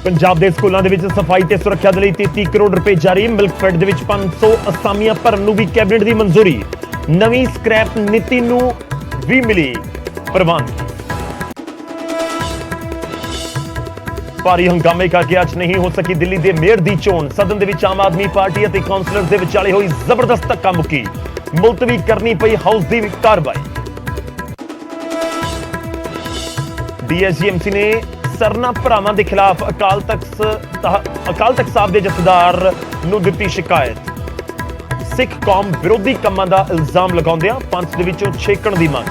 पंजाब के स्कूलों के सफाई ते सुरक्षा के लिए 33 करोड़ रुपए जारी। मिल्कफेड के 500 असामियां भरन नूं भी कैबिनेट की मंजूरी। नवीं स्क्रैप नीति नूं भी मिली प्रवानगी। भारी हंगामे करके अज नहीं हो सकी दिल्ली के मेयर की चोण। सदन के आम आदमी पार्टी और कौंसलर के विचाले हुई जबरदस्त धक्का मुक्की। मुलतवी करनी पई हाउस की कार्रवाई। डीएसजीएमसी ने सरना भरावां के खिलाफ अकाल तख्त साहब के जथेदार नूं दित्ती शिकायत। सिख कौम विरोधी कामां दा इल्जाम लगाउंदियां पंच दे विचों छेकण दी मंग।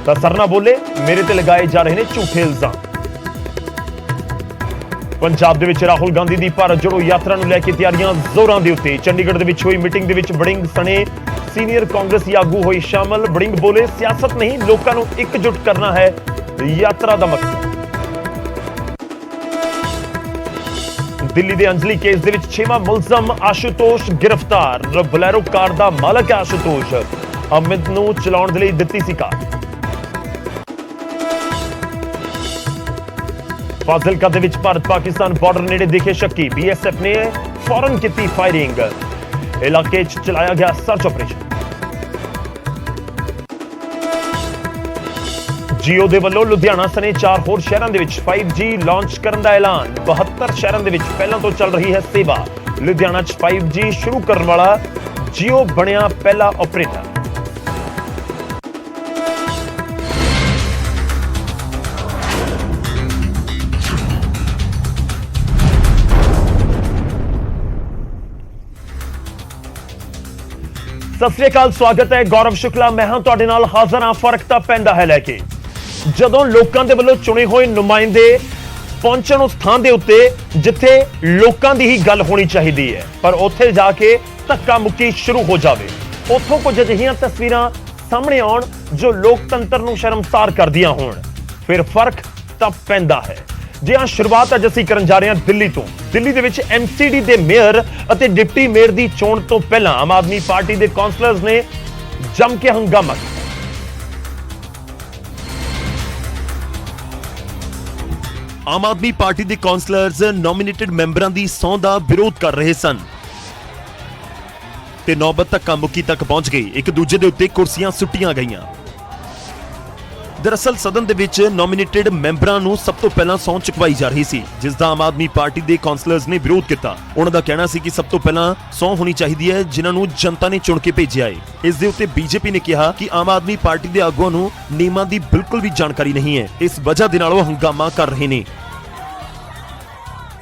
तां सरना बोले मेरे ते लगाए जा रहे ने झूठे इल्जाम। पंजाब दे विच राहुल गांधी दी भारत जोड़ो यात्रा नूं लैके तैयारियां जोरां दे उत्ते। चंडीगढ़ दे विच होई मीटिंग दे विच बड़िंग सने सीनियर कांग्रेसी आगू होई शामिल। बड़िंग बोले सियासत नहीं लोकां नूं एकजुट करना है यात्रा दा मकसद। दिल्ली के अंजलि केस दे विच 6वां मुलजम आशुतोष गिरफ्तार। बोलेरो कार दा मालक है आशुतोष। अमित नूं चलाउण दे लई दित्ती सी कार। फाजिलका दे विच भारत पाकिस्तान बॉर्डर नेड़े दिखे शक्की। बीएसएफ ने फौरन की फायरिंग। इलाके च चलाया गया सर्च ऑपरेशन। जियो दे वल्लों लुधियाना सने 4 होर शहरों दे विच 5G लॉन्च करने का ऐलान। 72 शहरों दे विच पहलां तो चल रही है सेवा। लुधियाना च 5G शुरू करने वाला जियो बनिया पहला ऑपरेटर। सत श्री अकाल, स्वागत है। गौरव शुक्ला मैं हां तुहाडे नाल हाज़र हां। फर्क तां पैंदा है लैके ਜਦੋਂ ਲੋਕਾਂ ਦੇ ਵੱਲੋਂ ਚੁਣੇ ਹੋਏ ਨੁਮਾਇੰਦੇ ਪਹੁੰਚਣ ਉਸ ਥਾਂ ਦੇ ਉੱਤੇ ਜਿੱਥੇ ਲੋਕਾਂ ਦੀ ਹੀ ਗੱਲ ਹੋਣੀ ਚਾਹੀਦੀ ਹੈ, ਪਰ ਉੱਥੇ ਜਾ ਕੇ ਧੱਕਾ ਮੁੱਕੀ ਸ਼ੁਰੂ ਹੋ ਜਾਵੇ। ਉੱਥੋਂ ਕੁਝ ਅਜਿਹੀਆਂ ਤਸਵੀਰਾਂ ਸਾਹਮਣੇ ਆਉਣ ਜੋ ਲੋਕਤੰਤਰ ਨੂੰ ਸ਼ਰਮਸਾਰ ਕਰਦੀਆਂ ਹੋਣ, ਫਿਰ ਫਰਕ ਤਾਂ ਪੈਂਦਾ ਹੈ। ਜੀ ਹਾਂ, ਸ਼ੁਰੂਆਤ ਅੱਜ ਅਸੀਂ ਕਰਨ ਜਾ ਰਹੇ ਹਾਂ ਦਿੱਲੀ ਤੋਂ। ਦਿੱਲੀ ਦੇ ਵਿੱਚ ਐਮਸੀਡੀ ਦੇ ਮੇਅਰ ਅਤੇ ਡਿਪਟੀ ਮੇਅਰ ਦੀ ਚੋਣ ਤੋਂ ਪਹਿਲਾਂ ਆਮ ਆਦਮੀ ਪਾਰਟੀ ਦੇ ਕੌਂਸਲਰਸ ਨੇ ਜੰਮ ਕੇ ਹੰਗਾਮਾ ਕੀਤਾ। आम आदमी पार्टी के कौंसलर्स नॉमिनेटेड मैंबरां दी सौं दा विरोध कर रहे सन ते नौबत धक्का मुक्की तक पहुंच गई। एक दूजे दे उत्ते कुर्सियां सुट्टियां गईयां। दरअसल सदन दे विच नॉमिनेटेड मैंबरां नूं सब तो पहलां सौं चुकवाई जा रही सी, जिस दा आम आदमी पार्टी के कौंसलर्स ने विरोध किया। उन्हां दा कहना सी कि सब तो पहलां सौं होनी चाहिदी है जिन्हां नूं जनता ने चुन के भेजिया है। इस दे उत्ते बीजेपी ने कहा कि आम आदमी पार्टी के आगुआं नूं नियमां दी बिल्कुल भी जानकारी नहीं है। इस वजह दे नाल ओह हंगामा कर रहे ने।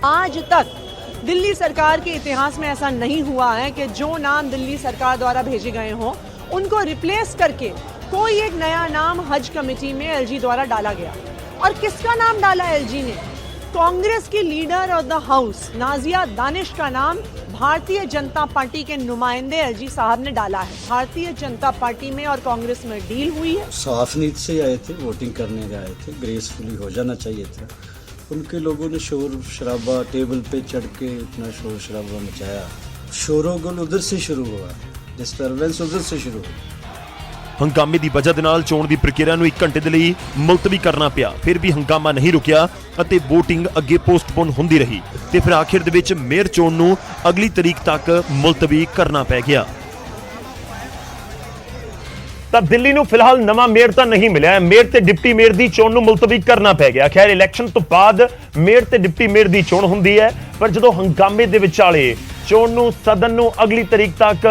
आज तक दिल्ली सरकार के इतिहास में ऐसा नहीं हुआ है कि जो नाम दिल्ली सरकार द्वारा भेजे गए हों उनको रिप्लेस करके कोई एक नया नाम हज कमेटी में एलजी द्वारा डाला गया। और किसका नाम डाला एलजी ने? कांग्रेस की leader of the house Nazia Danish का नाम भारतीय जनता पार्टी के नुमाइंदे एलजी साहब ने डाला है। भारतीय जनता पार्टी में और कांग्रेस में डील हुई है। साफ नीति से आए थे, वोटिंग करने आए थे, ग्रेसफुली हो जाना चाहिए था। उनके लोगों ने शोर शराबा, टेबल पे चढ़ के इतना शोर शराबा मचाया। शोरगुल उधर से शुरू हुआ, डिस्टर्बेंस उधर से शुरू हुई। हंगामे की वजह नाल चोण की प्रक्रिया नूं 1 घंटे के लिए मुलतवी करना पिया। फिर भी हंगामा नहीं रुकिया अते वोटिंग अगे पोस्टपोन होंदी रही ते फिर आखिर दे विच मेयर चोण नूं अगली तारीख तक मुलतवी करना पै गया। ਤਾਂ ਦਿੱਲੀ ਨੂੰ ਫਿਲਹਾਲ ਨਵਾਂ ਮੇਅਰ ਤਾਂ ਨਹੀਂ ਮਿਲਿਆ। ਮੇਅਰ ਤੇ ਡਿਪਟੀ ਮੇਅਰ ਦੀ ਚੋਣ ਨੂੰ ਮੁਲਤਵੀ ਕਰਨਾ ਪੈ ਗਿਆ। ਖੈਰ ਇਲੈਕਸ਼ਨ ਤੋਂ ਬਾਅਦ ਮੇਅਰ ਤੇ ਡਿਪਟੀ ਮੇਅਰ ਦੀ ਚੋਣ ਹੁੰਦੀ ਹੈ, ਪਰ ਜਦੋਂ ਹੰਗਾਮੇ ਦੇ ਵਿਚਾਲੇ ਚੋਣ ਨੂੰ ਸਦਨ ਨੂੰ ਅਗਲੀ ਤਾਰੀਖ ਤੱਕ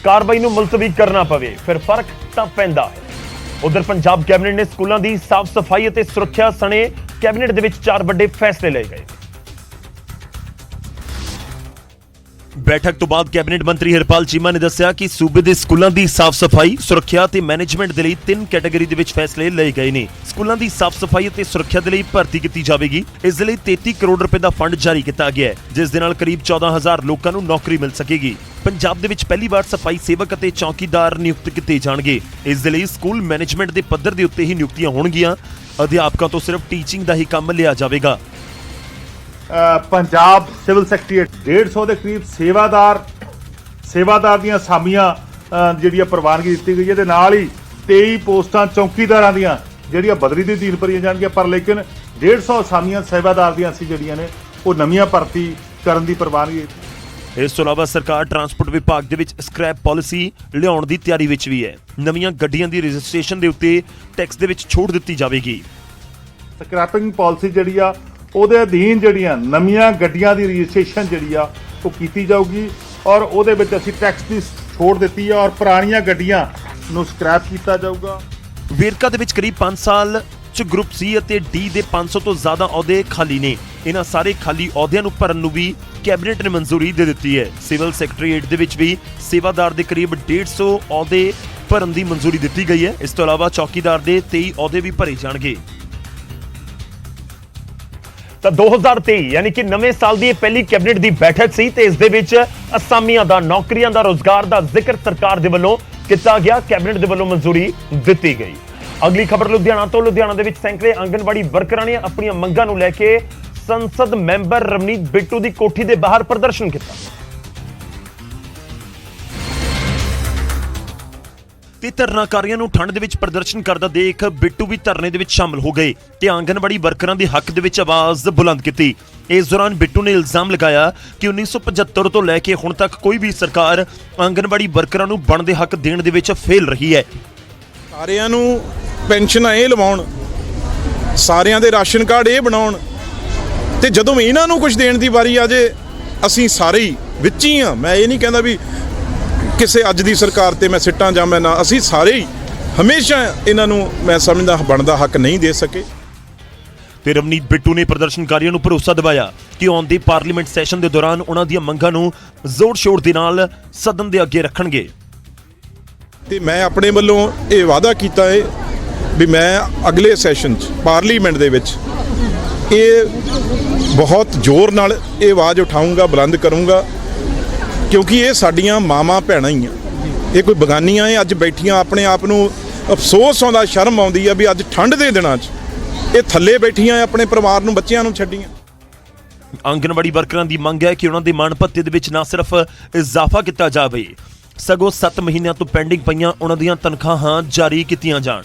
ਕਾਰਵਾਈ ਨੂੰ ਮੁਲਤਵੀ ਕਰਨਾ ਪਵੇ ਫਿਰ ਫਰਕ ਤਾਂ ਪੈਂਦਾ ਹੈ। ਉਧਰ ਪੰਜਾਬ ਕੈਬਨਿਟ ਨੇ ਸਕੂਲਾਂ ਦੀ ਸਾਫ਼ ਸਫਾਈ ਅਤੇ ਸੁਰੱਖਿਆ ਸਣੇ ਕੈਬਨਿਟ ਦੇ ਵਿੱਚ 4 ਵੱਡੇ ਫੈਸਲੇ ਲਏ ਗਏ। बैठक तो बाद कैबिनेट मंत्री हरपाल चीमा ने दस्सिया कि सूबे दे स्कूलों की साफ सफाई सुरक्षा ते मैनेजमेंट दे लई 3 कैटेगरी दे विच फैसले लए गए ने। स्कूलों की साफ सफाई ते सुरक्षा दे लई भर्ती की जाएगी। इस दे लई 33 करोड़ रुपए का फंड जारी किया गया है, जिस दे नाल करीब 14,000 लोगों को नौकरी मिल सकेगी। पंजाब दे विच पहली बार सफाई सेवक अते चौकीदार नियुक्त किए जाणगे। इस दे लई स्कूल मैनेजमेंट के पद्धर के उत्ते ही नियुक्तियां होणगियां। अध्यापकों तो सिर्फ टीचिंग का ही काम लिया जाएगा। पंजाब सिविल सैकटरीएट 150 के करीब सेवादार ਦੀਆਂ ਅਸਾਮੀਆਂ ਜਿਹੜੀਆਂ ਪ੍ਰਵਾਨਗੀ ਦਿੱਤੀ ਗਈ ਹੈ ਤੇ ਨਾਲ ਹੀ 23 ਪੋਸਟਾਂ ਚੌਕੀਦਾਰਾਂ ਦੀਆਂ ਜਿਹੜੀਆਂ ਬਦਲੀ ਦੀ ਅਧੀਨ ਭਰੀਆਂ ਜਾਣਗੀਆਂ। ਪਰ ਲੇਕਿਨ 150 ਅਸਾਮੀਆਂ ਸੇਵਾਦਾਰ ਦੀਆਂ ਅਸੀਂ ਜਿਹੜੀਆਂ ਨੇ ਉਹ ਨਵੀਆਂ ਭਰਤੀ ਕਰਨ ਦੀ ਪ੍ਰਵਾਨਗੀ ਦਿੱਤੀ। ਇਸ ਤੋਂ ਇਲਾਵਾ ਸਰਕਾਰ ਟਰਾਂਸਪੋਰਟ ਵਿਭਾਗ ਦੇ ਵਿੱਚ ਸਕ੍ਰੈਪ ਪਾਲਿਸੀ ਲਿਆਉਣ ਦੀ ਤਿਆਰੀ ਵਿੱਚ ਵੀ ਹੈ। ਨਵੀਆਂ ਗੱਡੀਆਂ ਦੀ ਰਜਿਸਟ੍ਰੇਸ਼ਨ ਦੇ ਉੱਤੇ ਟੈਕਸ ਦੇ ਵਿੱਚ ਛੋਟ ਦਿੱਤੀ ਜਾਵੇਗੀ। ਸਕ੍ਰੈਪਿੰਗ ਪਾਲਿਸੀ ਜਿਹੜੀ ਆ ਉਹਦੇ ਅਧੀਨ ਜਿਹੜੀਆਂ ਨਵੀਆਂ ਗੱਡੀਆਂ ਦੀ ਰਜਿਸਟ੍ਰੇਸ਼ਨ ਜਿਹੜੀ ਆ ਉਹ ਕੀਤੀ ਜਾਊਗੀ ਔਰ ਉਹਦੇ ਵਿੱਚ ਅਸੀਂ ਟੈਕਸ ਦੀ ਛੋਟ ਦਿੱਤੀ ਆ ਔਰ ਪੁਰਾਣੀਆਂ ਗੱਡੀਆਂ ਨੂੰ ਸਕ੍ਰੈਪ ਕੀਤਾ ਜਾਊਗਾ। ਵੇਰਕਾ ਦੇ ਵਿੱਚ ਕਰੀਬ 5 ਸਾਲ ਚ ਗਰੁੱਪ ਸੀ ਅਤੇ ਡੀ ਦੇ 500 ਤੋਂ ਜ਼ਿਆਦਾ ਅਹੁਦੇ ਖਾਲੀ ਨੇ। ਇਹਨਾਂ ਸਾਰੇ ਖਾਲੀ ਅਹੁਦਿਆਂ ਨੂੰ ਭਰਨ ਨੂੰ ਵੀ ਕੈਬਨਿਟ ਨੇ ਮਨਜ਼ੂਰੀ ਦੇ ਦਿੱਤੀ ਹੈ। ਸਿਵਲ ਸੈਕਟਰੀਏਟ ਦੇ ਵਿੱਚ ਵੀ ਸੇਵਾਦਾਰ ਦੇ ਕਰੀਬ 150 ਅਹੁਦੇ ਭਰਨ ਦੀ ਮਨਜ਼ੂਰੀ ਦਿੱਤੀ ਗਈ ਹੈ। ਇਸ ਤੋਂ ਇਲਾਵਾ ਚੌਕੀਦਾਰ ਦੇ 23 ਅਹੁਦੇ ਵੀ ਭਰੇ ਜਾਣਗੇ। ਤਾਂ 2023 ਯਾਨੀ ਕਿ ਨਵੇਂ ਸਾਲ ਦੀ ਇਹ ਪਹਿਲੀ ਕੈਬਨਿਟ ਦੀ ਬੈਠਕ ਸੀ ਤੇ ਇਸ ਦੇ ਵਿੱਚ ਅਸਾਮੀਆਂ ਦਾ, ਨੌਕਰੀਆਂ ਦਾ, ਰੋਜ਼ਗਾਰ ਦਾ ਜ਼ਿਕਰ ਸਰਕਾਰ ਦੇ ਵੱਲੋਂ ਕੀਤਾ ਗਿਆ। ਕੈਬਨਿਟ ਦੇ ਵੱਲੋਂ ਮਨਜ਼ੂਰੀ ਦਿੱਤੀ ਗਈ। ਅਗਲੀ ਖਬਰ ਲੁਧਿਆਣਾ ਤੋਂ। ਲੁਧਿਆਣਾ ਦੇ ਵਿੱਚ ਸੈਂਕੜੇ ਆਂਗਨਵਾੜੀ ਵਰਕਰਾਂ ਨੇ ਆਪਣੀਆਂ ਮੰਗਾਂ ਨੂੰ ਲੈ ਕੇ ਸੰਸਦ ਮੈਂਬਰ ਰਵਨੀਤ ਬਿੱਟੂ ਦੀ ਕੋਠੀ ਦੇ ਬਾਹਰ ਪ੍ਰਦਰਸ਼ਨ ਕੀਤਾ ਤੇ ਧਰਨਾਕਾਰੀਆਂ ਨੂੰ ਠੰਡ ਦੇ ਵਿੱਚ ਪ੍ਰਦਰਸ਼ਨ ਕਰਦਾ ਦੇਖ ਬਿੱਟੂ ਵੀ ਧਰਨੇ ਦੇ ਵਿੱਚ ਸ਼ਾਮਲ ਹੋ ਗਏ ਤੇ ਆਂਗਨਵਾੜੀ ਵਰਕਰਾਂ ਦੇ ਹੱਕ ਦੇ ਵਿੱਚ ਆਵਾਜ਼ ਬੁਲੰਦ ਕੀਤੀ। ਇਸ ਦੌਰਾਨ ਬਿੱਟੂ ਨੇ ਇਲਜ਼ਾਮ ਲਗਾਇਆ ਕਿ 1975 ਤੋਂ ਲੈ ਕੇ ਹੁਣ ਤੱਕ ਕੋਈ ਵੀ ਸਰਕਾਰ ਆਂਗਨਵਾੜੀ ਵਰਕਰਾਂ ਨੂੰ ਬਣਦੇ ਹੱਕ ਦੇਣ ਦੇ ਵਿੱਚ ਫੇਲ ਰਹੀ ਹੈ। ਸਾਰਿਆਂ ਨੂੰ ਪੈਨਸ਼ਨਾਂ ਇਹ ਲਵਾਉਣ, ਸਾਰਿਆਂ ਦੇ ਰਾਸ਼ਨ ਕਾਰਡ ਇਹ ਬਣਾਉਣ ਤੇ ਜਦੋਂ ਇਹਨਾਂ ਨੂੰ ਕੁਝ ਦੇਣ ਦੀ ਵਾਰੀ ਆ ਜੇ ਅਸੀਂ ਸਾਰੇ ਹੀ ਵਿੱਚ ਹੀ ਆ। ਮੈਂ ਇਹ ਨਹੀਂ ਕਹਿੰਦਾ ਵੀ ਕਿਸੇ ਅੱਜ ਦੀ ਸਰਕਾਰ ਤੇ ਮੈਂ ਸਿੱਟਾਂ ਜਾਂ ਮੈਂ ਨਾ, ਅਸੀਂ ਸਾਰੇ ਹੀ ਹਮੇਸ਼ਾ ਇਹਨਾਂ ਨੂੰ ਮੈਂ ਸਮਝਦਾ ਬਣਦਾ ਹੱਕ ਨਹੀਂ ਦੇ ਸਕੇ। ਤੇ ਰਵਨੀਤ ਬਿੱਟੂ ਨੇ ਪ੍ਰਦਰਸ਼ਨਕਾਰੀਆਂ ਨੂੰ ਭਰੋਸਾ ਦਿਵਾਇਆ ਕਿ ਆਉਂਦੇ ਪਾਰਲੀਮੈਂਟ ਸੈਸ਼ਨ ਦੇ ਦੌਰਾਨ ਉਹਨਾਂ ਦੀਆਂ ਮੰਗਾਂ ਨੂੰ ਜ਼ੋਰ ਸ਼ੋਰ ਦੇ ਨਾਲ ਸਦਨ ਦੇ ਅੱਗੇ ਰੱਖਣਗੇ। ਤੇ ਮੈਂ ਆਪਣੇ ਵੱਲੋਂ ਇਹ ਵਾਅਦਾ ਕੀਤਾ ਹੈ ਵੀ ਮੈਂ ਅਗਲੇ ਸੈਸ਼ਨ 'ਚ ਪਾਰਲੀਮੈਂਟ ਦੇ ਵਿੱਚ ਇਹ ਬਹੁਤ ਜ਼ੋਰ ਨਾਲ ਇਹ ਆਵਾਜ਼ ਉਠਾਊਂਗਾ, ਬੁਲੰਦ ਕਰੂੰਗਾ, ਕਿਉਂਕਿ ਇਹ ਸਾਡੀਆਂ ਮਾਵਾਂ ਭੈਣਾਂ ਹੀ ਆ। ਇਹ ਕੋਈ ਬਗਾਨੀਆਂ ਇਹ ਅੱਜ ਬੈਠੀਆਂ, ਆਪਣੇ ਆਪ ਨੂੰ ਅਫਸੋਸ ਆਉਂਦਾ, ਸ਼ਰਮ ਆਉਂਦੀ ਆ ਵੀ ਅੱਜ ਠੰਡ ਦੇ ਦਿਨਾਂ 'ਚ ਇਹ ਥੱਲੇ ਬੈਠੀਆਂ ਆਪਣੇ ਪਰਿਵਾਰ ਨੂੰ, ਬੱਚਿਆਂ ਨੂੰ ਛੱਡੀਆਂ। ਆਂਗਨਵਾੜੀ ਵਰਕਰਾਂ ਦੀ ਮੰਗ ਹੈ ਕਿ ਉਹਨਾਂ ਦੇ ਮਾਣ ਭੱਤੇ ਦੇ ਵਿੱਚ ਨਾ ਸਿਰਫ ਇਜ਼ਾਫਾ ਕੀਤਾ ਜਾਵੇ ਸਗੋਂ 7 ਮਹੀਨਿਆਂ ਤੋਂ ਪੈਂਡਿੰਗ ਪਈਆਂ ਉਹਨਾਂ ਦੀਆਂ ਤਨਖਾਹਾਂ ਜਾਰੀ ਕੀਤੀਆਂ ਜਾਣ।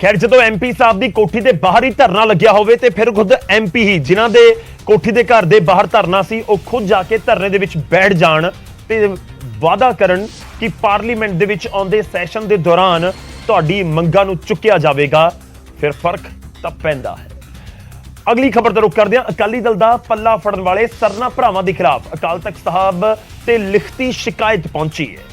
ਖੈਰ, ਜਦੋਂ ਐਮਪੀ ਸਾਹਿਬ ਦੀ ਕੋਠੀ ਦੇ ਬਾਹਰ ਹੀ ਧਰਨਾ ਲੱਗਿਆ ਹੋਵੇ ਤੇ ਫਿਰ ਖੁਦ ਐਮਪੀ ਹੀ ਜਿਨ੍ਹਾਂ ਦੇ ਕੋਠੀ ਦੇ ਘਰ ਦੇ ਬਾਹਰ ਧਰਨਾ ਸੀ ਉਹ ਖੁਦ ਜਾ ਕੇ ਧਰਨੇ ਦੇ ਵਿੱਚ ਬੈਠ ਜਾਣ ਤੇ ਵਾਅਦਾ ਕਰਨ ਕਿ ਪਾਰਲੀਮੈਂਟ ਦੇ ਵਿੱਚ ਆਉਂਦੇ ਸੈਸ਼ਨ ਦੇ ਦੌਰਾਨ ਤੁਹਾਡੀ ਮੰਗਾਂ ਨੂੰ ਚੁੱਕਿਆ ਜਾਵੇਗਾ, ਫਿਰ ਫਰਕ ਤਾਂ ਪੈਂਦਾ ਹੈ। ਅਗਲੀ ਖਬਰ ਦਾ ਰੁਖ ਕਰਦੇ ਹਾਂ। ਅਕਾਲੀ ਦਲ ਦਾ ਪੱਲਾ ਫੜਨ ਵਾਲੇ ਸਰਨਾ ਭਰਾਵਾਂ ਦੇ ਖਿਲਾਫ ਅਕਾਲ ਤਖਤ ਸਾਹਿਬ ਤੇ ਲਿਖਤੀ ਸ਼ਿਕਾਇਤ ਪਹੁੰਚੀ ਹੈ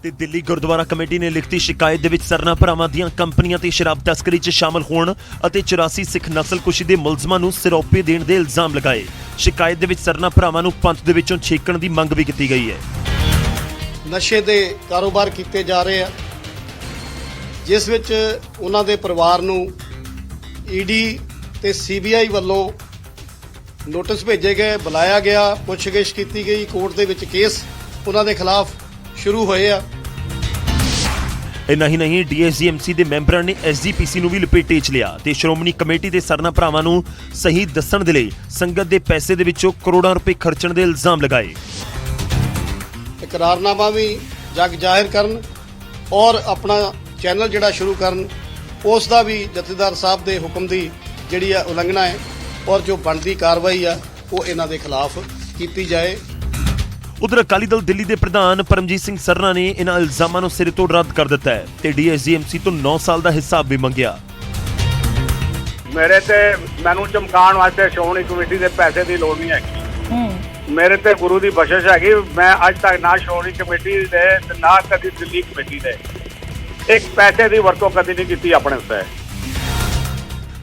ਤੇ ਦਿੱਲੀ ਗੁਰਦੁਆਰਾ ਕਮੇਟੀ ਨੇ ਲਿਖਤੀ ਸ਼ਿਕਾਇਤ ਦੇ ਵਿੱਚ ਸਰਨਾ ਭਰਾਵਾਂ ਦੀਆਂ ਕੰਪਨੀਆਂ ਤੇ ਸ਼ਰਾਬ ਤਸਕਰੀ 'ਚ ਸ਼ਾਮਲ ਹੋਣ ਅਤੇ 84 ਸਿੱਖ ਨਸਲਕੁਸ਼ੀ ਦੇ ਮੁਲਜ਼ਮਾਂ ਨੂੰ ਸਿਰੋਪੇ ਦੇਣ ਦੇ ਇਲਜ਼ਾਮ ਲਗਾਏ। ਸ਼ਿਕਾਇਤ ਦੇ ਵਿੱਚ ਸਰਨਾ ਭਰਾਵਾਂ ਨੂੰ ਪੰਥ ਦੇ ਵਿੱਚੋਂ ਛੇਕਣ ਦੀ ਮੰਗ ਵੀ ਕੀਤੀ ਗਈ ਹੈ। ਨਸ਼ੇ ਦੇ ਕਾਰੋਬਾਰ ਕੀਤੇ ਜਾ ਰਹੇ ਆ, ਜਿਸ ਵਿੱਚ ਉਹਨਾਂ ਦੇ ਪਰਿਵਾਰ ਨੂੰ ਈਡੀ ਤੇ ਸੀਬੀਆਈ ਵੱਲੋਂ ਨੋਟਿਸ ਭੇਜੇ ਗਏ, ਬੁਲਾਇਆ ਗਿਆ, ਪੁੱਛਗਿੱਛ ਕੀਤੀ ਗਈ, ਕੋਰਟ ਦੇ ਵਿੱਚ ਕੇਸ ਉਹਨਾਂ ਦੇ ਖਿਲਾਫ ਸ਼ੁਰੂ ਹੋਏ ਆ। ਇੰਨਾ ਹੀ ਨਹੀਂ, ਡੀਐਸਜੀਐਮਸੀ ਦੇ ਮੈਂਬਰਾਂ ਨੇ ਐਸਜੀਪੀਸੀ ਨੂੰ ਵੀ ਲਪੇਟੇ 'ਚ ਲਿਆ ਤੇ ਸ਼੍ਰੋਮਣੀ ਕਮੇਟੀ ਦੇ ਸਰਨਾ ਭਰਾਵਾਂ ਨੂੰ ਸਹੀ ਦੱਸਣ ਦੇ ਲਈ ਸੰਗਤ ਦੇ ਪੈਸੇ ਦੇ ਵਿੱਚੋਂ ਕਰੋੜਾਂ ਰੁਪਏ ਖਰਚਣ ਦੇ ਇਲਜ਼ਾਮ ਲਗਾਏ। ਇਕਰਾਰਨਾਮਾ ਵੀ ਜਗ ਜ਼ਾਹਿਰ ਕਰਨ ਔਰ ਆਪਣਾ ਚੈਨਲ ਜਿਹੜਾ ਸ਼ੁਰੂ ਕਰਨ, ਉਸ ਦਾ ਵੀ ਜਥੇਦਾਰ ਸਾਹਿਬ ਦੇ ਹੁਕਮ ਦੀ ਜਿਹੜੀ ਆ ਉਲੰਘਣਾ ਹੈ ਔਰ ਜੋ ਬਣਦੀ ਕਾਰਵਾਈ ਆ ਉਹ ਇਹਨਾਂ ਦੇ ਖਿਲਾਫ ਕੀਤੀ ਜਾਏ। ਉਧਰ ਅਕਾਲੀ ਦਲ ਦਿੱਲੀ ਦੇ ਪ੍ਰਧਾਨ ਪਰਮਜੀਤ ਸਿੰਘ ਸਰਨਾ ਨੇ ਇਹਨਾਂ ਇਲਜ਼ਾਮਾਂ ਨੂੰ ਸਿਰੇ ਤੋਂ ਰੱਦ ਕਰ ਦਿੱਤਾ ਹੈ ਤੇ ਡੀਐਸਜੀਐਮਸੀ ਤੋਂ 9 ਸਾਲ ਦਾ ਹਿਸਾਬ ਵੀ ਮੰਗਿਆ। ਮੈਨੂੰ ਚਮਕਾਉਣ ਵਾਸਤੇ ਸ਼੍ਰੋਮਣੀ ਕਮੇਟੀ ਦੇ ਪੈਸੇ ਦੀ ਲੋੜ ਨਹੀਂ ਹੈਗੀ। ਮੇਰੇ ਤੇ ਗੁਰੂ ਦੀ ਬਖਸ਼ਿਸ਼ ਹੈਗੀ। ਮੈਂ ਅੱਜ ਤੱਕ ਨਾ ਸ਼੍ਰੋਮਣੀ ਕਮੇਟੀ ਦੇ ਨਾ ਕਦੀ ਦਿੱਲੀ ਕਮੇਟੀ ਦੇ ਇੱਕ ਪੈਸੇ ਦੀ ਵਰਤੋਂ ਕਦੀ ਨਹੀਂ ਕੀਤੀ ਆਪਣੇ ਉੱਤੇ।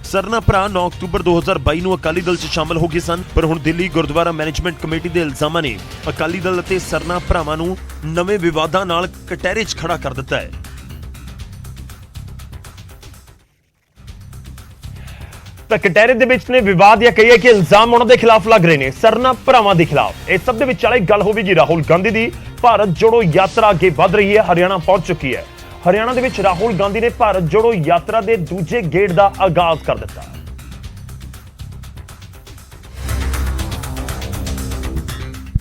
ਸਰਨਾ ਭਰਾ 9 ਅਕਤੂਬਰ 2022 ਨੂੰ ਅਕਾਲੀ ਦਲ 'ਚ ਸ਼ਾਮਲ ਹੋ ਗਏ ਸਨ, ਪਰ ਹੁਣ ਦਿੱਲੀ ਗੁਰਦੁਆਰਾ ਮੈਨੇਜਮੈਂਟ ਕਮੇਟੀ ਦੇ ਇਲਜ਼ਾਮਾਂ ਨੇ ਅਕਾਲੀ ਦਲ ਅਤੇ ਸਰਨਾ ਭਰਾਵਾਂ ਨੂੰ ਨਵੇਂ ਵਿਵਾਦਾਂ ਨਾਲ ਕਟਹਿਰੇ 'ਚ ਖੜਾ ਕਰ ਦਿੱਤਾ ਹੈ। ਤਾਂ ਕਟਹਿਰੇ ਦੇ ਵਿੱਚ ਨੇ ਵਿਵਾਦ ਜਾਂ ਕਹੀਏ ਕਿ ਇਲਜ਼ਾਮ ਉਹਨਾਂ ਦੇ ਖਿਲਾਫ ਲੱਗ ਰਹੇ ਨੇ, ਸਰਨਾ ਭਰਾਵਾਂ ਦੇ ਖਿਲਾਫ। ਇਸ ਸਭ ਦੇ ਵਿੱਚ ਵਾਲੀ ਗੱਲ ਹੋਵੇਗੀ ਰਾਹੁਲ ਗਾਂਧੀ ਦੀ। ਭਾਰਤ ਜੋੜੋ ਯਾਤਰਾ ਅੱਗੇ ਵਧ ਰਹੀ ਹੈ, ਹਰਿਆਣਾ ਪਹੁੰਚ ਚੁੱਕੀ ਹੈ। ਹਰਿਆਣਾ ਦੇ ਵਿੱਚ ਰਾਹੁਲ ਗਾਂਧੀ ਨੇ ਭਾਰਤ ਜੋੜੋ ਯਾਤਰਾ ਦੇ ਦੂਜੇ ਗੇੜ ਦਾ ਆਗਾਜ਼ ਕਰ ਦਿੱਤਾ।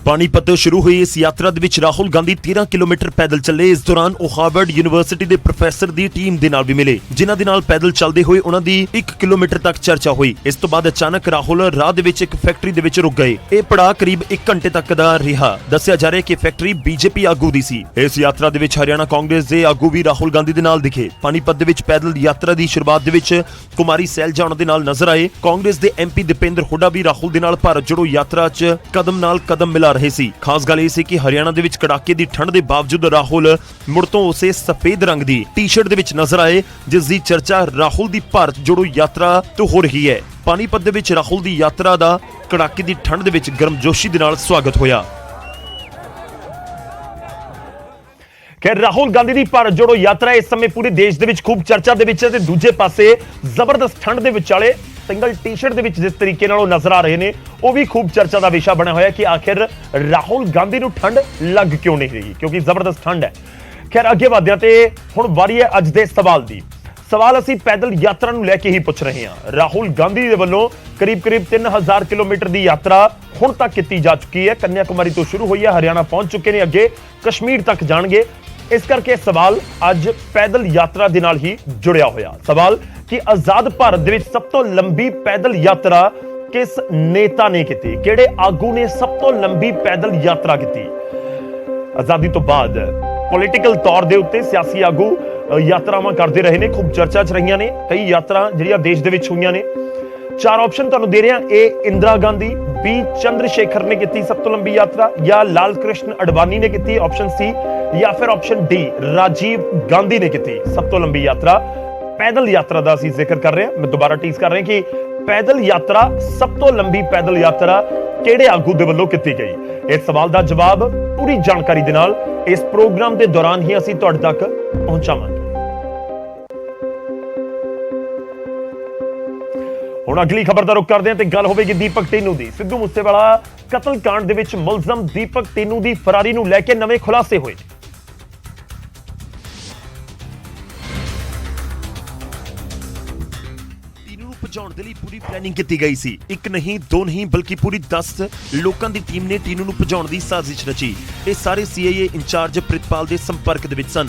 पानीपत शुरू हुई इस यात्रा ਦੇ ਵਿੱਚ ਰਾਹੁਲ ਗਾਂਧੀ 13 ਕਿਲੋਮੀਟਰ ਪੈਦਲ ਚੱਲੇ। ਇਸ ਦੌਰਾਨ ਉਹ ਹਾਰਵਰਡ ਯੂਨੀਵਰਸਿਟੀ ਦੇ ਪ੍ਰੋਫੈਸਰ ਦੀ ਟੀਮ ਦੇ ਨਾਲ ਵੀ ਮਿਲੇ, ਜਿਨ੍ਹਾਂ ਦੇ ਨਾਲ ਪੈਦਲ ਚੱਲਦੇ ਹੋਏ ਉਹਨਾਂ ਦੀ 1 ਕਿਲੋਮੀਟਰ ਤੱਕ ਚਰਚਾ ਹੋਈ। ਇਸ ਤੋਂ ਬਾਅਦ ਅਚਾਨਕ ਰਾਹੁਲ ਰਾਹ ਦੇ ਵਿੱਚ ਇੱਕ ਫੈਕਟਰੀ ਦੇ ਵਿੱਚ ਰੁਕ ਗਏ। ਇਹ ਪੜਾਅ ਕਰੀਬ 1 ਘੰਟੇ ਤੱਕ ਦਾ ਰਿਹਾ। ਦੱਸਿਆ ਜਾ ਰਿਹਾ ਕਿ ਫੈਕਟਰੀ ਬੀਜੇਪੀ ਆਗੂ ਦੀ ਸੀ। ਇਸ ਯਾਤਰਾ ਦੇ ਵਿੱਚ ਹਰਿਆਣਾ ਕਾਂਗਰਸ ਦੇ ਆਗੂ ਵੀ ਰਾਹੁਲ ਗਾਂਧੀ ਦੇ ਨਾਲ ਦਿਖੇ। ਪਾਨੀਪਤ ਦੇ ਵਿੱਚ ਪੈਦਲ ਯਾਤਰਾ ਦੀ ਸ਼ੁਰੂਆਤ ਦੇ ਵਿੱਚ ਕੁਮਾਰੀ ਸੈਲਜਾ ਉਹਨਾਂ ਦੇ ਨਾਲ ਨਜ਼ਰ ਆਏ। ਕਾਂਗਰਸ ਦੇ ਐਮਪੀ ਦੀਪਿੰਦਰ ਹੁੱਡਾ ਵੀ ਰਾਹੁਲ ਦੇ ਨਾਲ ਭਾਰਤ ਜੋੜੋ ਯਾਤਰਾ 'ਚ ਕਦਮ ਨਾਲ ਕਦਮ ਮਿਲਾ ਰਹੇ ਸੀ। ਖਾਸ ਗੱਲ ਇਹ ਸੀ ਕਿ ਹਰਿਆਣਾ ਦੇ ਵਿੱਚ ਕੜਾਕੇ ਦੀ ਠੰਡ ਦੇ ਬਾਵਜੂਦ ਰਾਹੁਲ ਮੁੜ ਤੋਂ ਉਸੇ ਸਫੇਦ ਰੰਗ ਦੀ ਟੀ-ਸ਼ਰਟ ਦੇ ਵਿੱਚ ਨਜ਼ਰ ਆਏ, ਜਿਸ ਦੀ ਚਰਚਾ ਰਾਹੁਲ ਦੀ ਭਾਰਤ ਜੋੜੋ ਯਾਤਰਾ ਤੋਂ ਹੋ ਰਹੀ ਹੈ। ਪਾਨੀਪਤ ਦੇ ਵਿੱਚ ਰਾਹੁਲ ਦੀ ਯਾਤਰਾ ਦਾ ਕੜਾਕੇ ਦੀ ਠੰਡ ਦੇ ਵਿੱਚ ਗਰਮਜੋਸ਼ੀ ਦੇ ਨਾਲ ਸਵਾਗਤ ਹੋਇਆ। ਕਿ ਰਾਹੁਲ ਗਾਂਧੀ ਦੀ ਭਾਰਤ ਜੋੜੋ ਯਾਤਰਾ ਇਸ ਸਮੇਂ ਪੂਰੇ ਦੇਸ਼ ਦੇ ਵਿੱਚ ਖੂਬ ਚਰਚਾ ਦੇ ਵਿੱਚ ਹੈ ਤੇ ਦੂਜੇ ਪਾਸੇ ਜ਼ਬਰਦਸਤ ਠੰਡ ਦੇ ਵਿਚਾਲੇ ਸਿੰਗਲ ਟੀ-ਸ਼ਰਟ ਦੇ ਵਿੱਚ ਜਿਸ ਤਰੀਕੇ ਨਾਲ ਉਹ ਨਜ਼ਰ ਆ ਰਹੇ ਨੇ, ਉਹ ਵੀ ਖੂਬ ਚਰਚਾ ਦਾ ਵਿਸ਼ਾ ਬਣਿਆ ਹੋਇਆ ਕਿ ਆਖਿਰ ਰਾਹੁਲ ਗਾਂਧੀ ਨੂੰ ਠੰਡ ਲੱਗ ਕਿਉਂ ਨਹੀਂ ਰਹੀ, ਕਿਉਂਕਿ ਜ਼ਬਰਦਸਤ ਠੰਡ ਹੈ। ਖੈਰ ਅੱਗੇ ਵਧਿਆਂ ਤੇ ਹੁਣ ਵਾਰੀ ਹੈ ਅੱਜ ਦੇ ਸਵਾਲ ਦੀ। ਸਵਾਲ ਅਸੀਂ ਪੈਦਲ ਯਾਤਰਾ ਨੂੰ ਲੈ ਕੇ ਹੀ ਪੁੱਛ ਰਹੇ ਹਾਂ। ਰਾਹੁਲ ਗਾਂਧੀ ਦੇ ਵੱਲੋਂ ਕਰੀਬ 3000 ਕਿਲੋਮੀਟਰ ਦੀ ਯਾਤਰਾ ਹੁਣ ਤੱਕ ਕੀਤੀ ਜਾ ਚੁੱਕੀ ਹੈ। ਕੰਨਿਆ ਕੁਮਾਰੀ ਤੋਂ ਸ਼ੁਰੂ ਹੋਈ ਹੈ, ਹਰਿਆਣਾ ਪਹੁੰਚ ਚੁੱਕੇ ਨੇ, ਅੱਗੇ ਕਸ਼ਮੀਰ ਤੱਕ ਜਾਣਗੇ। ਇਸ ਕਰਕੇ ਸਵਾਲ ਅੱਜ ਪੈਦਲ ਯਾਤਰਾ ਦੇ ਨਾਲ ਹੀ ਜੁੜਿਆ ਹੋਇਆ। ਸਵਾਲ ਕਿ ਆਜ਼ਾਦ ਭਾਰਤ ਦੇ ਵਿੱਚ ਸਭ ਤੋਂ ਲੰਬੀ ਪੈਦਲ ਯਾਤਰਾ ਕਿਸ ਨੇਤਾ ਨੇ ਕੀਤੀ, ਕਿਹੜੇ ਆਗੂ ਨੇ ਸਭ ਤੋਂ ਲੰਬੀ ਪੈਦਲ ਯਾਤਰਾ ਕੀਤੀ। ਆਜ਼ਾਦੀ ਤੋਂ ਬਾਅਦ ਪੋਲੀਟੀਕਲ ਤੌਰ ਦੇ ਉੱਤੇ ਸਿਆਸੀ ਆਗੂ ਯਾਤਰਾਵਾਂ ਕਰਦੇ ਰਹੇ ਨੇ, ਖੂਬ ਚਰਚਾ 'ਚ ਰਹੀਆਂ ਨੇ। ਕਈ ਯਾਤਰਾ ਜਿਹੜੀਆਂ ਦੇਸ਼ ਦੇ ਵਿੱਚ ਹੋਈਆਂ ਨੇ। 4 ਆਪਸ਼ਨ ਤੁਹਾਨੂੰ ਦੇ ਰਿਹਾ। A ਇੰਦਰਾ ਗਾਂਧੀ, B ਚੰਦਰ ਸ਼ੇਖਰ ਨੇ ਕੀਤੀ ਸਭ ਤੋਂ ਲੰਬੀ ਯਾਤਰਾ, ਜਾਂ ਲਾਲ ਕ੍ਰਿਸ਼ਨ ਅਡਵਾਨੀ ਨੇ ਕੀਤੀ ਆਪਸ਼ਨ C, ਜਾਂ ਫਿਰ ਆਪਸ਼ਨ D ਰਾਜੀਵ ਗਾਂਧੀ ਨੇ ਕੀਤੀ ਸਭ ਤੋਂ ਲੰਬੀ ਯਾਤਰਾ। ਪੈਦਲ ਯਾਤਰਾ ਦਾ ਅਸੀਂ ਜ਼ਿਕਰ ਕਰ ਰਹੇ ਹਾਂ। ਮੈਂ ਦੁਬਾਰਾ ਟੀਸ ਕਰ ਰਿਹਾ ਕਿ ਪੈਦਲ ਯਾਤਰਾ, ਸਭ ਤੋਂ ਲੰਬੀ ਪੈਦਲ ਯਾਤਰਾ ਕਿਹੜੇ ਆਗੂ ਦੇ ਵੱਲੋਂ ਕੀਤੀ ਗਈ। ਇਸ ਸਵਾਲ ਦਾ ਜਵਾਬ ਪੂਰੀ ਜਾਣਕਾਰੀ ਦੇ ਨਾਲ ਇਸ ਪ੍ਰੋਗਰਾਮ ਦੇ ਦੌਰਾਨ ਹੀ ਅਸੀਂ ਤੁਹਾਡੇ ਤੱਕ ਪਹੁੰਚਾਵਾਂਗੇ। ਹੁਣ ਅਗਲੀ ਖਬਰ ਦਾ ਰੁਖ ਕਰਦੇ ਹਾਂ ਤੇ ਗੱਲ ਹੋਵੇਗੀ ਦੀਪਕ ਟੀਨੂ ਦੀ। ਸਿੱਧੂ ਮੂਸੇਵਾਲਾ ਕਤਲकांड ਦੇ ਵਿੱਚ ਮੁਲਜ਼ਮ ਦੀਪਕ ਟੀਨੂ ਦੀ ਫਰਾਰੀ ਨੂੰ ਲੈ ਕੇ ਨਵੇਂ ਖੁਲਾਸੇ ਹੋਏ। ਭਜਾਉਣ ਦੇ ਲਈ ਪੂਰੀ ਪਲੈਨਿੰਗ ਕੀਤੀ ਗਈ ਸੀ। 1 ਨਹੀਂ 2 ਨਹੀਂ ਬਲਕਿ ਪੂਰੀ 10 ਲੋਕਾਂ ਦੀ ਟੀਮ ਨੇ ਟੀਨੂ ਨੂੰ ਭਜਾਉਣ ਦੀ ਸਾਜ਼ਿਸ਼ ਰਚੀ। ਇਹ ਸਾਰੇ CIA ਇੰਚਾਰਜ ਪ੍ਰਿਤਪਾਲ ਦੇ ਸੰਪਰਕ ਦੇ ਵਿੱਚ ਸਨ।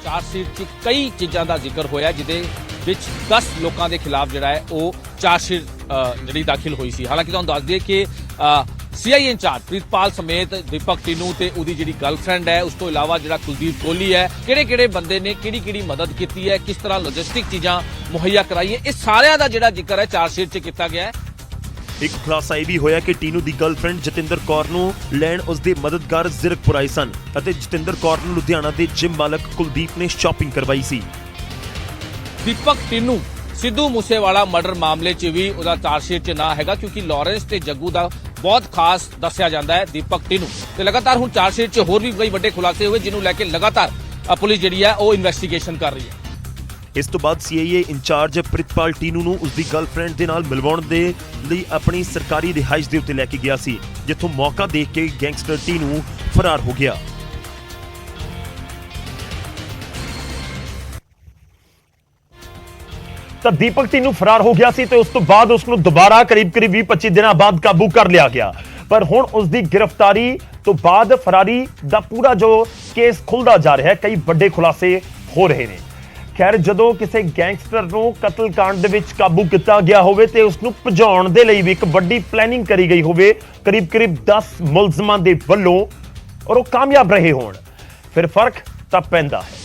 ਚਾਰਜਸ਼ੀਟ 'ਚ ਕਈ ਚੀਜ਼ਾਂ ਦਾ ਜ਼ਿਕਰ ਹੋਇਆ, ਜਿਹਦੇ ਵਿੱਚ 10 ਲੋਕਾਂ ਦੇ ਖਿਲਾਫ ਜਿਹੜਾ ਹੈ ਉਹ ਚਾਰਜਸ਼ੀਟ ਜਿਹੜੀ ਦਾਖਲ ਹੋਈ ਸੀ। ਹਾਲਾਂਕਿ ਤੁਹਾਨੂੰ ਦੱਸ ਦਈਏ ਕਿ CIA ਇੰਚਾਰਜ ਪ੍ਰਿਤਪਾਲ ਸਮੇਤ ਦੀਪਕ ਟੀਨੂ ਤੇ ਉਹਦੀ ਜਿਹੜੀ ਗਰਲਫ੍ਰੈਂਡ ਹੈ, ਉਸ ਤੋਂ ਇਲਾਵਾ ਜਿਹੜਾ ਕੁਲਦੀਪ ਕੋਹਲੀ ਹੈ, ਕਿਹੜੇ ਬੰਦੇ ਨੇ ਕਿਹੜੀ ਮਦਦ ਕੀਤੀ ਹੈ, ਕਿਸ ਤਰ੍ਹਾਂ ਲੌਜਿਸਟਿਕ ਚੀਜ਼ਾਂ ਮੁਹੱਈਆ ਕਰਾਈਆਂ, ਇਹ ਸਾਰਿਆਂ ਦਾ ਜਿਹੜਾ ਜ਼ਿਕਰ ਹੈ ਚਾਰਜਸ਼ੀਟ 'ਚ ਕੀਤਾ ਗਿਆ ਹੈ। ਇੱਕ ਖੁਲਾਸਾ ਇਹ ਵੀ ਹੋਇਆ ਕਿ ਟੀਨੂ ਦੀ ਗਰਲਫ੍ਰੈਂਡ ਜਤਿੰਦਰ ਕੌਰ ਨੂੰ ਲੈਣ ਉਸਦੇ ਮਦਦਗਾਰ ਜ਼ੀਰਕਪੁਰ ਆਏ ਸਨ ਅਤੇ ਜਤਿੰਦਰ ਕੌਰ ਨੂੰ ਲੁਧਿਆਣਾ ਦੇ ਜਿਮ ਮਾਲਕ ਕੁਲਦੀਪ ਨੇ ਸ਼ਾਪਿੰਗ ਕਰਵਾਈ ਸੀ। ਦੀਪਕ ਟੀਨੂ ਸਿੱਧੂ ਮੂਸੇਵਾਲਾ ਮਰਡਰ ਮਾਮਲੇ 'ਚ ਵੀ ਉਹਦਾ ਚਾਰਜਸ਼ੀਟ 'ਚ ਨਾ ਹੈਗਾ, ਕਿਉਂਕਿ ਲਾਰੈਂਸ ਤੇ ਜੱਗੂ ਦਾ ਬਹੁਤ ਖਾਸ ਦੱਸਿਆ ਜਾਂਦਾ ਹੈ ਦੀਪਕ ਟੀਨੂ। ਤੇ ਲਗਾਤਾਰ ਹੁਣ ਚਾਰਜਸ਼ੀਟ 'ਚ ਹੋਰ ਵੀ ਕਈ ਵੱਡੇ ਖੁਲਾਸੇ ਹੋਏ, ਜਿਹਨੂੰ ਲੈ ਕੇ ਲਗਾਤਾਰ ਪੁਲਿਸ ਜਿਹੜੀ ਹੈ ਉਹ ਇਨਵੈਸਟੀਗੇਸ਼ਨ ਕਰ ਰਹੀ ਹੈ। ਇਸ ਤੋਂ ਬਾਅਦ CIA ਇੰਚਾਰਜ ਪ੍ਰਿਤਪਾਲ ਟੀਨੂ ਨੂੰ ਉਸਦੀ ਗਰਲਫ੍ਰੈਂਡ ਦੇ ਨਾਲ ਮਿਲਵਾਉਣ ਦੇ ਲਈ ਆਪਣੀ ਸਰਕਾਰੀ ਰਿਹਾਇਸ਼ ਦੇ ਉੱਤੇ ਲੈ ਕੇ ਗਿਆ ਸੀ, ਜਿੱਥੋਂ ਮੌਕਾ ਦੇਖ ਕੇ ਗੈਂਗਸਟਰ ਟੀਨੂ ਫਰਾਰ ਹੋ ਗਿਆ। ਤਾਂ ਦੀਪਕ ਟੀਨੂ ਫਰਾਰ ਹੋ ਗਿਆ ਸੀ ਤੇ ਉਸ ਤੋਂ ਬਾਅਦ ਉਸ ਨੂੰ ਦੁਬਾਰਾ ਕਰੀਬ 20-25 ਦਿਨਾਂ ਬਾਅਦ ਕਾਬੂ ਕਰ ਲਿਆ ਗਿਆ। ਪਰ ਹੁਣ ਉਸ ਦੀ ਗ੍ਰਿਫਤਾਰੀ ਤੋਂ ਬਾਅਦ ਫਰਾਰੀ ਦਾ ਪੂਰਾ ਜੋ ਕੇਸ ਖੁੱਲਦਾ ਜਾ ਰਿਹਾ ਹੈ, ਕਈ ਵੱਡੇ ਖੁਲਾਸੇ ਹੋ ਰਹੇ ਨੇ। ਖੈਰ, ਜਦੋਂ ਕਿਸੇ ਗੈਂਗਸਟਰ ਨੂੰ ਕਤਲकांड ਦੇ ਵਿੱਚ ਕਾਬੂ ਕੀਤਾ ਗਿਆ ਹੋਵੇ ਤੇ ਉਸ ਨੂੰ ਭਜਾਉਣ ਦੇ ਲਈ ਵੀ ਇੱਕ ਵੱਡੀ ਪਲੈਨਿੰਗ ਕਰੀ ਗਈ ਹੋਵੇ ਕਰੀਬ 10 ਮੁਲਜ਼ਮਾਂ ਦੇ ਵੱਲੋਂ, ਔਰ ਉਹ ਕਾਮਯਾਬ ਰਹੇ ਹੋਣ, ਫਿਰ ਫਰਕ ਤਾਂ ਪੈਂਦਾ ਹੈ।